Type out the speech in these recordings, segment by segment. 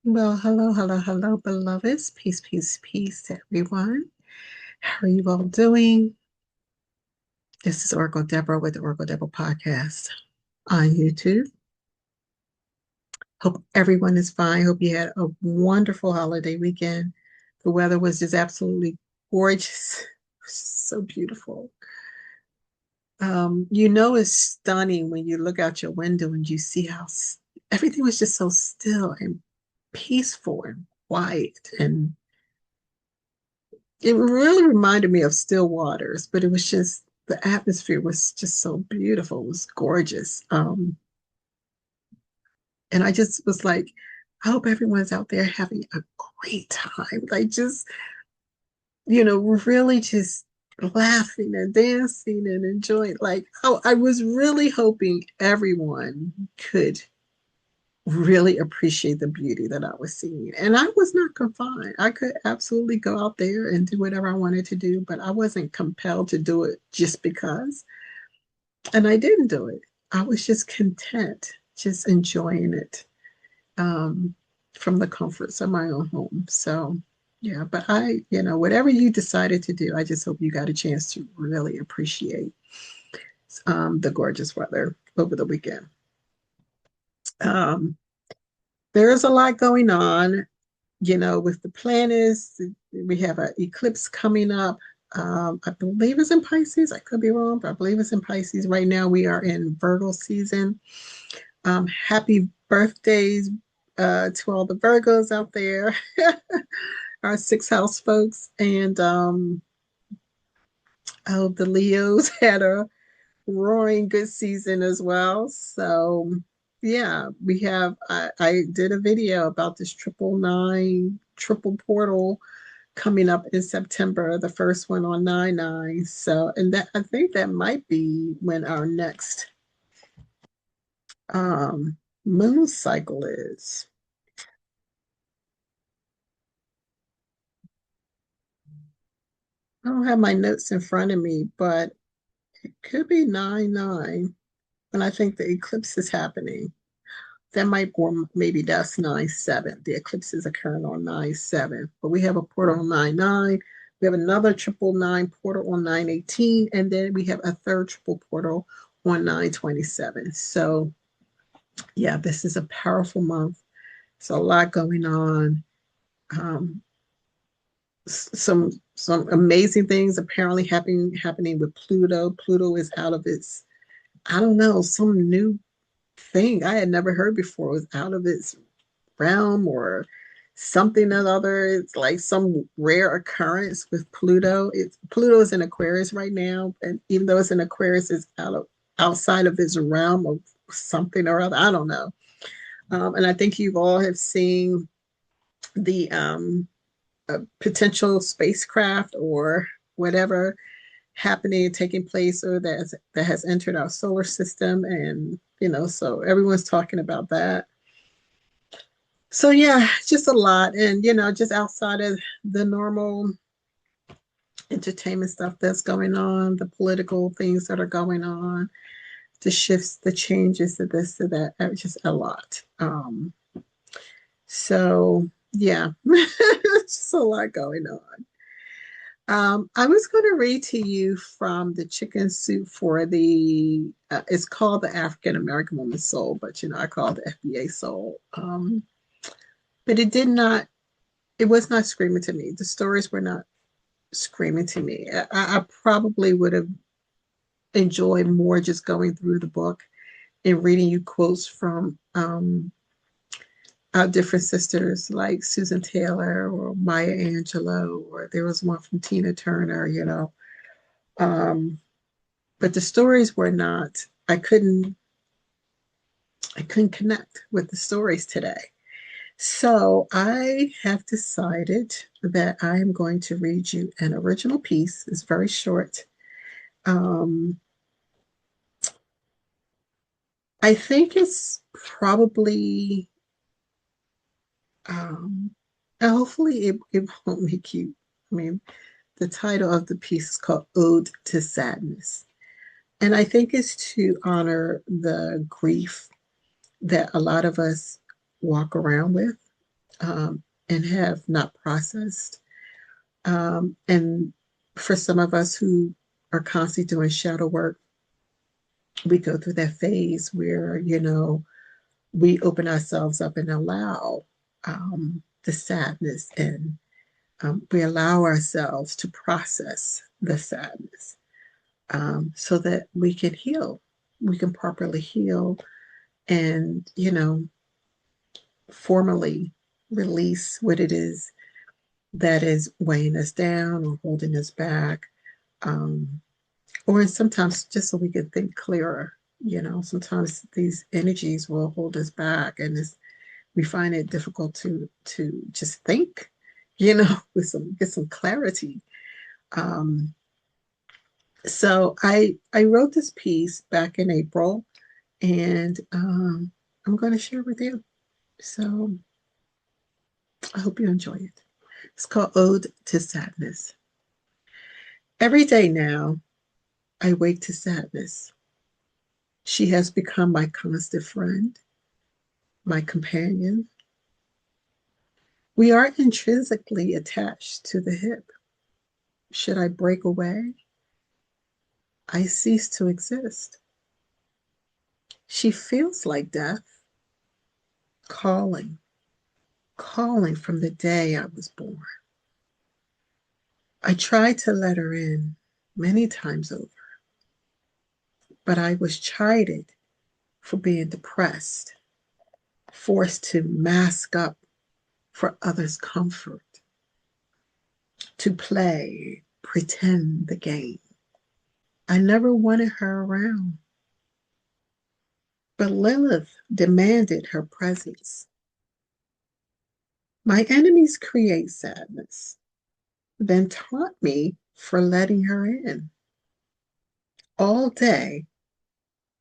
Well, hello, hello, hello, beloveds. Peace, peace, peace to everyone. How are you all doing? This is Oracle Deborah with the Oracle Deborah podcast on YouTube. Hope everyone is fine. Hope you had a wonderful holiday weekend. The weather was just absolutely gorgeous. So beautiful. It's stunning when you look out your window and you see how everything was just so still and peaceful and quiet and it really reminded me of still waters, but it was just the atmosphere was just so beautiful. It was gorgeous. And I just was like, I hope everyone's out there having a great time. Like just, really just laughing and dancing and enjoying. Like, oh, I was really hoping everyone could really appreciate the beauty that I was seeing. And I was not confined. I could absolutely go out there and do whatever I wanted to do, but I wasn't compelled to do it just because. And I didn't do it. I was just content, just enjoying it um, from the comforts of my own home. So, yeah, but whatever you decided to do, I just hope you got a chance to really appreciate the gorgeous weather over the weekend. Um, there is a lot going on with the planets. We have an eclipse coming up. I believe it's in Pisces. I could be wrong, but I believe it's in Pisces. Right now, we are in Virgo season. Happy birthdays to all the Virgos out there, our sixth house folks. And oh, the Leos had a roaring good season as well. So, yeah, I did a video about this 999 triple portal coming up in September, the first one on 9/9. So, and that I think that might be when our next um, moon cycle is. I don't have my notes in front of me, but it could be 9/9 when I think the eclipse is happening. That might, or maybe that's 9/7. The eclipse is occurring on 9/7, but we have a portal on 9/9. We have another triple nine portal on 9/18, and then we have a third triple portal on 9/27. So, yeah, this is a powerful month. There's a lot going on. Um, some amazing things apparently happening with Pluto. Pluto is out of its, I don't know, some new thing I had never heard before. It was out of its realm or something or other. It's like some rare occurrence with Pluto. Pluto is in Aquarius right now, and even though it's in Aquarius, it's outside of its realm of something or other. I don't know. And I think you all have seen the potential spacecraft or whatever happening, taking place, or that has entered our solar system, and so everyone's talking about that. So yeah, just a lot, and just outside of the normal entertainment stuff that's going on, the political things that are going on, the shifts, the changes, to this, to that, just a lot. So yeah, just a lot going on. I was going to read to you from the Chicken Soup for the, it's called the African American Woman's Soul, but I call it the FBA Soul. But it was not screaming to me. The stories were not screaming to me. I probably would have enjoyed more just going through the book and reading you quotes from our different sisters like Susan Taylor or Maya Angelou, or there was one from Tina Turner. Um, but the stories were not, I couldn't connect with the stories today. So I have decided that I am going to read you an original piece. It's very short. Um, I think it's probably, um, hopefully it won't make you, I mean, the title of the piece is called Ode to Sadness. And I think it's to honor the grief that a lot of us walk around with. and have not processed. And for some of us who are constantly doing shadow work, we go through that phase where, we open ourselves up and allow the sadness, and we allow ourselves to process the sadness, so that we can heal. We can properly heal and, formally release what it is that is weighing us down or holding us back. Um, or sometimes just so we can think clearer. Sometimes these energies will hold us back, and we find it difficult to just think, with get some clarity. Um, so I wrote this piece back in April, and I'm going to share with you. So I hope you enjoy it. It's called Ode to Sadness. Every day now, I wake to sadness. She has become my constant friend, my companion. We are intrinsically attached to the hip. Should I break away, I cease to exist. She feels like death, calling, calling from the day I was born. I tried to let her in many times over, but I was chided for being depressed, forced to mask up for others' comfort, to play, pretend the game. I never wanted her around, but Lilith demanded her presence. My enemies create sadness, then taunt me for letting her in. All day,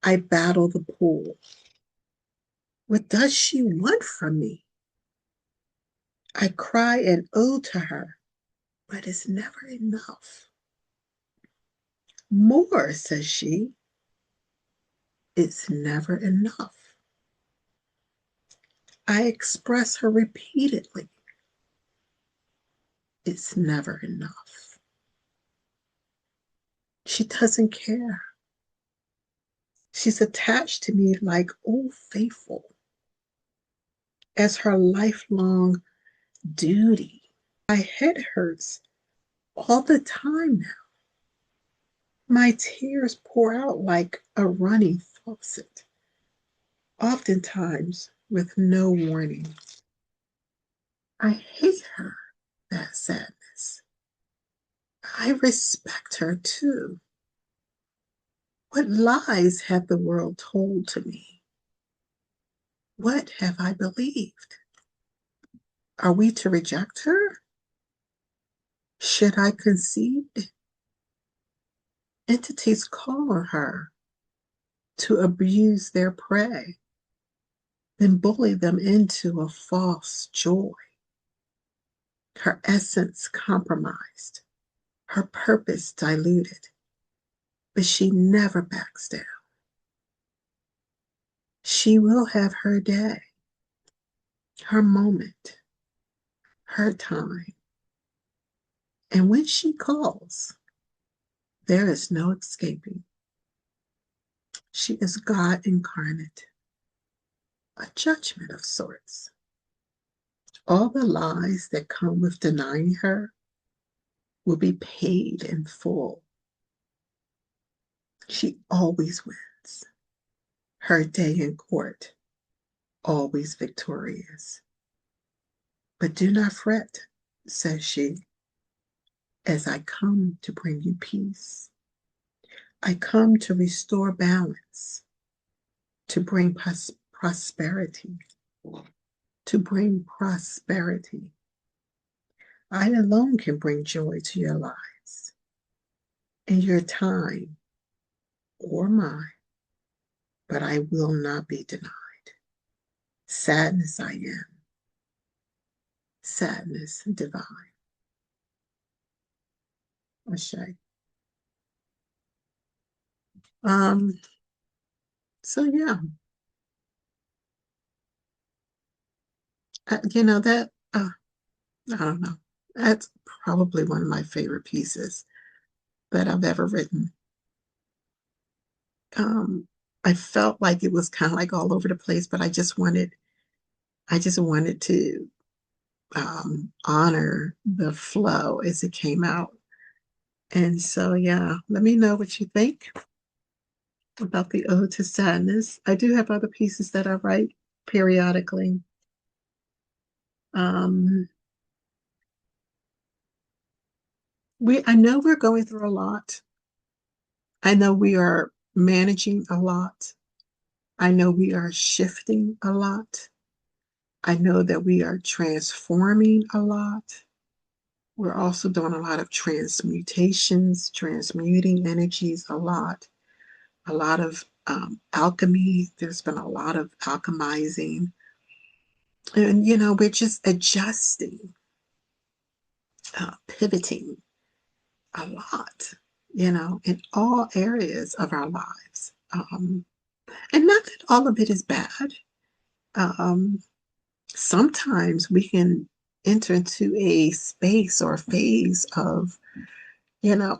I battle the pool. What does she want from me? I cry an ode to her, but it's never enough. More, says she, it's never enough. I express her repeatedly, it's never enough. She doesn't care. She's attached to me like Old Faithful as her lifelong duty. My head hurts all the time now. My tears pour out like a running faucet, oftentimes with no warning. I hate her, that sadness. I respect her too. What lies have the world told to me? What have I believed? Are we to reject her? Should I concede? Entities call on her to abuse their prey, then bully them into a false joy. Her essence compromised, her purpose diluted, but she never backs down. She will have her day, her moment, her time. And when she calls, there is no escaping. She is God incarnate, a judgment of sorts. All the lies that come with denying her will be paid in full. She always wins. Her day in court, always victorious. But do not fret, says she, as I come to bring you peace. I come to restore balance, to bring prosperity, to bring prosperity. I alone can bring joy to your lives in your time or mine, but I will not be denied. Sadness I am, sadness divine. Ashe. Um, so yeah, that, I don't know. That's probably one of my favorite pieces that I've ever written. Um, I felt like it was kind of like all over the place, but I just wanted to honor the flow as it came out. And so, yeah, let me know what you think about the Ode to Sadness. I do have other pieces that I write periodically. Um, I know we're going through a lot. I know we are managing a lot. I know we are shifting a lot. I know that we are transforming a lot. We're also doing a lot of transmutations, transmuting energies a lot of alchemy. There's been a lot of alchemizing. And, we're just adjusting, pivoting a lot, in all areas of our lives. And not that all of it is bad. Um, Sometimes we can enter into a space or a phase of,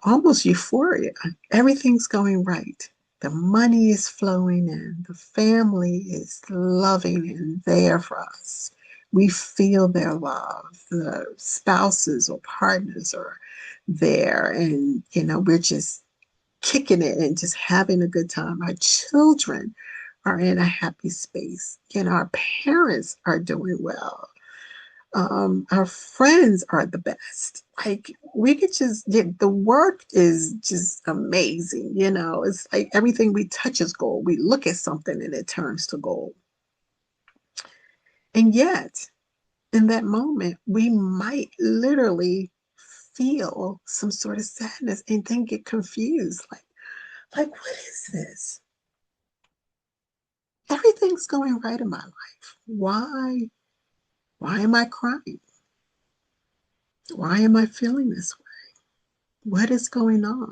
almost euphoria. Everything's going right. The money is flowing in. The family is loving and there for us. We feel their love. The spouses or partners are there. And, we're just kicking it and just having a good time. Our children are in a happy space. Our parents are doing well. Our friends are the best. Like we could just the work is just amazing. It's like everything we touch is gold. We look at something and it turns to gold. And yet, in that moment, we might literally feel some sort of sadness and then get confused. Like what is this? Everything's going right in my life. Why am I crying? Why am I feeling this way? What is going on?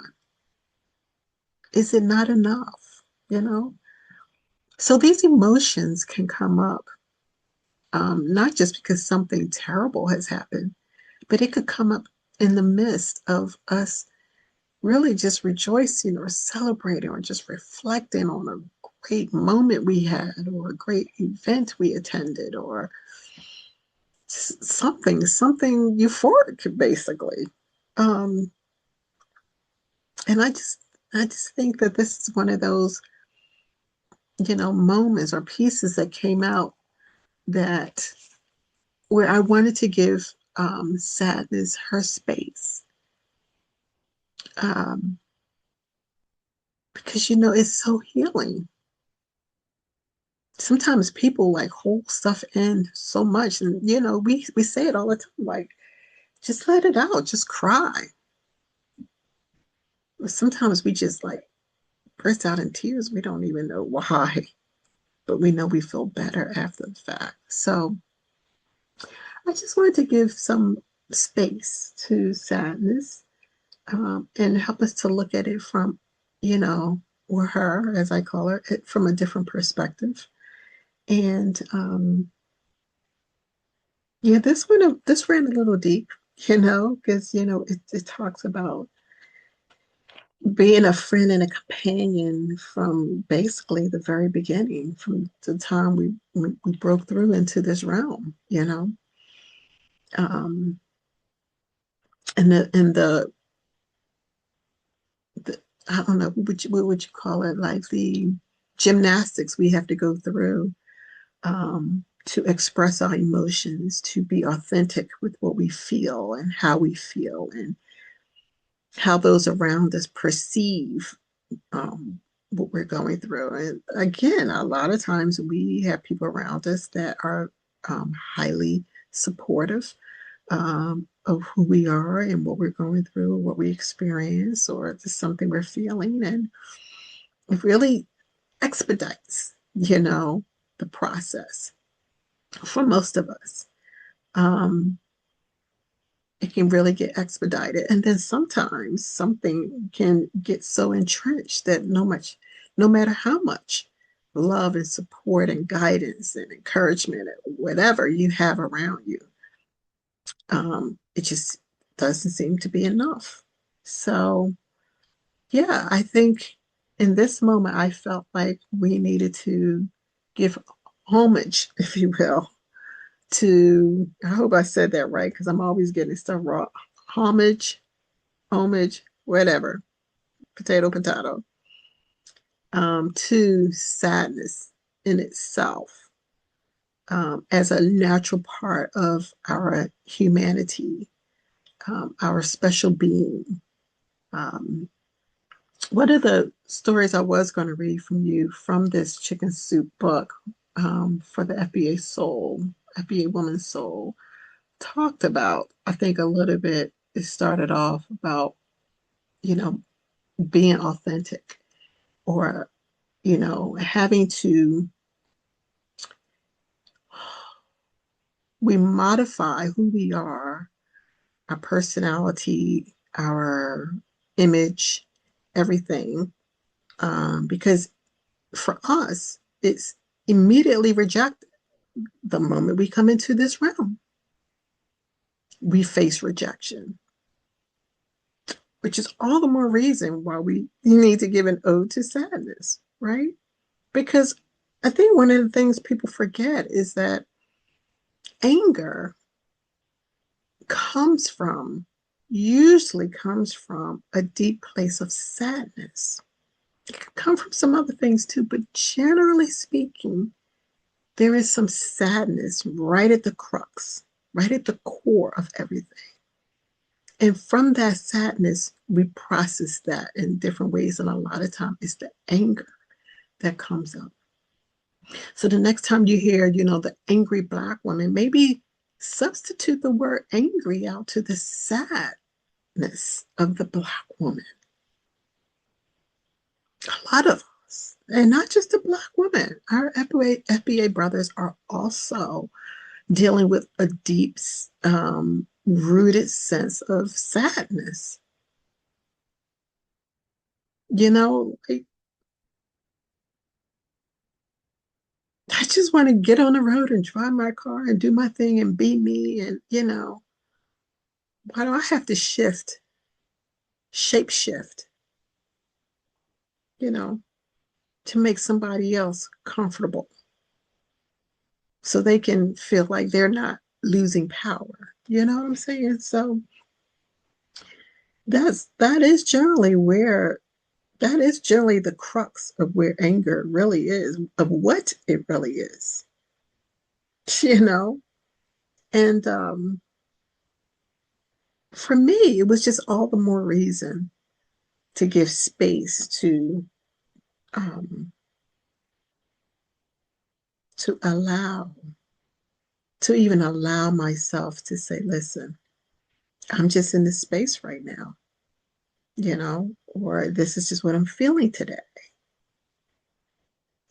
Is it not enough? You know? So these emotions can come up, not just because something terrible has happened, but it could come up in the midst of us really just rejoicing or celebrating or just reflecting on a great moment we had or a great event we attended or something euphoric, basically. Um, and I just think that this is one of those, moments or pieces that came out that where I wanted to give sadness her space. Um, because it's so healing. Sometimes people like hold stuff in so much, and we say it all the time, like just let it out, just cry. But sometimes we just like burst out in tears. We don't even know why, but we know we feel better after the fact. So I just wanted to give some space to sadness, and help us to look at it from, or her, as I call her, from a different perspective. And yeah, this ran a little deep, because it talks about being a friend and a companion from basically the very beginning, from the time we broke through into this realm. Um, and the I don't know what would you call it, like the gymnastics we have to go through, to express our emotions, to be authentic with what we feel and how we feel, and how those around us perceive what we're going through. And again, a lot of times we have people around us that are highly supportive, of who we are and what we're going through, what we experience, or just something we're feeling. And it really expedites, the process for most of us. Um, it can really get expedited. And then sometimes something can get so entrenched that no matter how much love and support and guidance and encouragement, whatever you have around you, it just doesn't seem to be enough. So, yeah, I think in this moment, I felt like we needed to give homage, if you will, to, I hope I said that right because I'm always getting stuff wrong. Homage, homage, whatever, potato, potato, to sadness in itself, as a natural part of our humanity, our special being. Um, one of the stories I was going to read from you from this chicken soup book, for the FBA soul, FBA woman's soul, talked about, I think a little bit, it started off about, you know, being authentic, or, having to, we modify who we are, our personality, our image, everything, because for us, it's immediately rejected. The moment we come into this realm, we face rejection, which is all the more reason why we need to give an ode to sadness, right? Because I think one of the things people forget is that anger comes from, usually comes from a deep place of sadness. It can come from some other things too, but generally speaking, there is some sadness right at the crux, right at the core of everything. And from that sadness, we process that in different ways. And a lot of times it's the anger that comes up. So the next time you hear, the angry Black woman, maybe substitute the word angry out to the sadness of the Black woman. A lot of us, and not just the Black woman, our FBA brothers are also dealing with a deep, rooted sense of sadness. Like, I just want to get on the road and drive my car and do my thing and be me. And, why do I have to shape shift, you know, to make somebody else comfortable so they can feel like they're not losing power? You know what I'm saying? So that is generally where that is generally the crux of where anger really is, of what it really is, you know? And for me, it was just all the more reason to give space um, to allow, to even allow myself to say, listen, I'm just in this space right now, or this is just what I'm feeling today.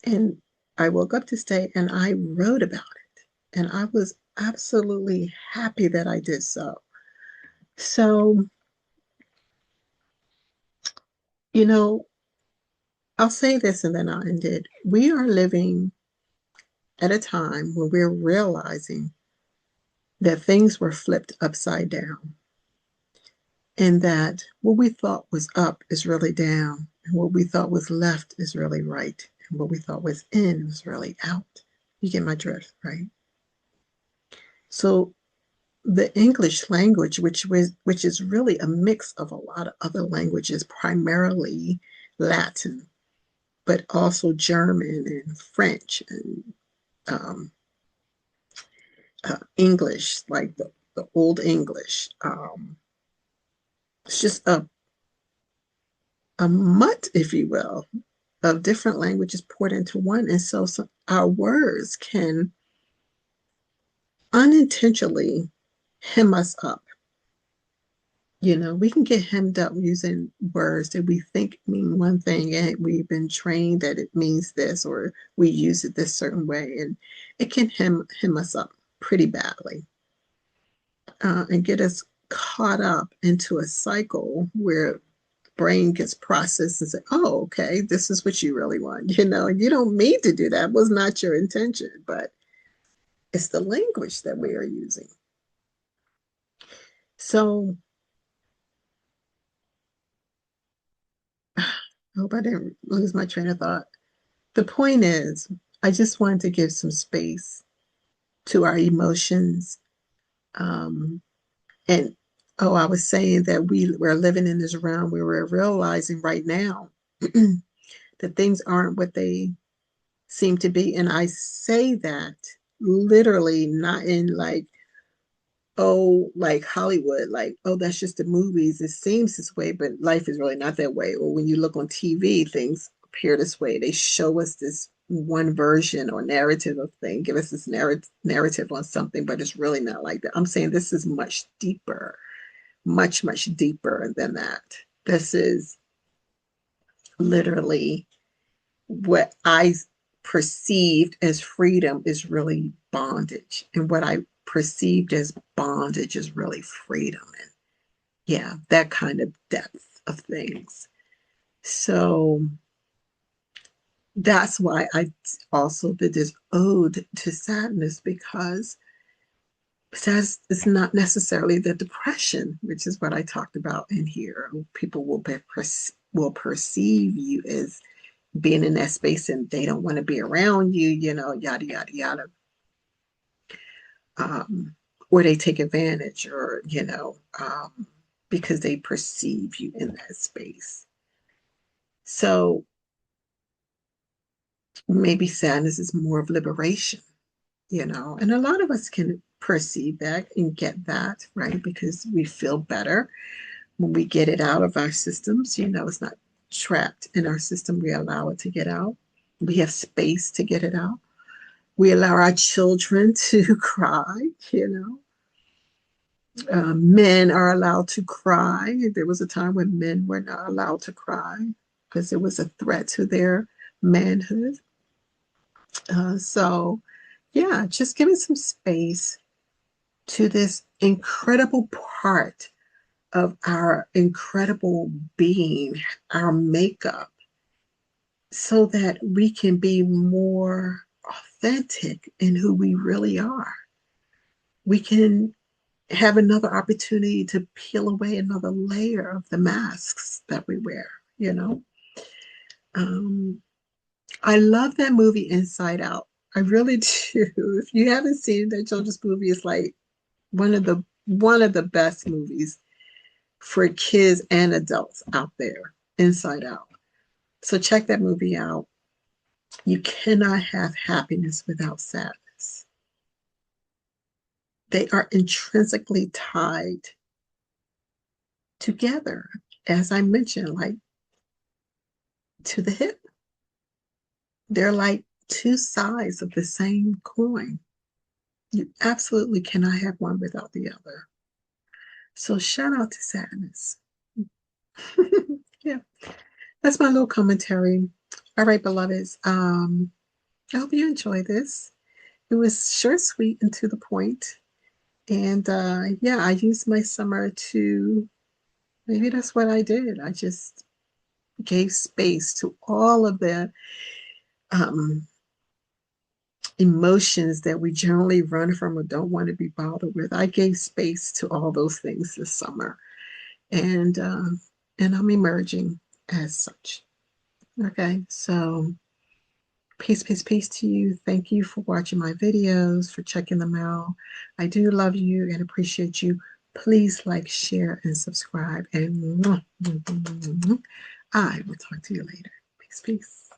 And I woke up this day and I wrote about it. And I was absolutely happy that I did so. So, you know, I'll say this and then I'll end it. We are living at a time where we're realizing that things were flipped upside down, and that what we thought was up is really down, and what we thought was left is really right, and what we thought was in was really out. You get my drift, right? So the English language, which is really a mix of a lot of other languages, primarily Latin, but also German and French and um, English, like the Old English. It's just a mutt, if you will, of different languages poured into one. And so our words can unintentionally hem us up. We can get hemmed up using words that we think mean one thing, and we've been trained that it means this, or we use it this certain way, and it can hem us up pretty badly, and get us caught up into a cycle where brain gets processed and say, oh, okay, this is what you really want. You don't mean to do that. It was not your intention, but it's the language that we are using. So I hope I didn't lose my train of thought. The point is, I just wanted to give some space to our emotions. Um, and oh, I was saying that we're living in this realm where we're realizing right now that things aren't what they seem to be. And I say that literally, not in like, oh, like Hollywood, like, oh, that's just the movies. It seems this way, but life is really not that way. Or when you look on TV, things appear this way. They show us this one version or narrative of thing, give us this narrative on something, but it's really not like that. I'm saying this is much deeper, much, much deeper than that. This is literally what I perceived as freedom is really bondage. And what I perceived as bondage is really freedom. And yeah, that kind of depth of things. So that's why I also did this ode to sadness, because sadness is not necessarily the depression, which is what I talked about in here. People will perceive you as being in that space and they don't want to be around you, yada, yada, yada. Or they take advantage or, because they perceive you in that space. So maybe sadness is more of liberation, and a lot of us can perceive that and get that, right? Because we feel better when we get it out of our systems, it's not trapped in our system. We allow it to get out. We have space to get it out. We allow our children to cry, Men are allowed to cry. There was a time when men were not allowed to cry because it was a threat to their manhood. So, yeah, just giving some space to this incredible part of our incredible being, our makeup, so that we can be more authentic in who we really are. We can have another opportunity to peel away another layer of the masks that we wear, you know. Um, I love that movie Inside Out. I really do. If you haven't seen that children's movie, it's like one of the best movies for kids and adults out there, Inside Out. So check that movie out. You cannot have happiness without sadness. They are intrinsically tied together, as I mentioned, like to the hip. They're like two sides of the same coin. You absolutely cannot have one without the other. So shout out to sadness. Yeah, that's my little commentary. All right, beloveds. I hope you enjoy this. It was short, sweet, and to the point. And yeah, I used my summer to, maybe that's what I did. I just gave space to all of the um, emotions that we generally run from or don't want to be bothered with. I gave space to all those things this summer, and I'm emerging as such. Okay, so peace, peace, peace to you. Thank you for watching my videos, for checking them out. I do love you and appreciate you. Please like, share, and subscribe. And I will talk to you later. Peace, peace.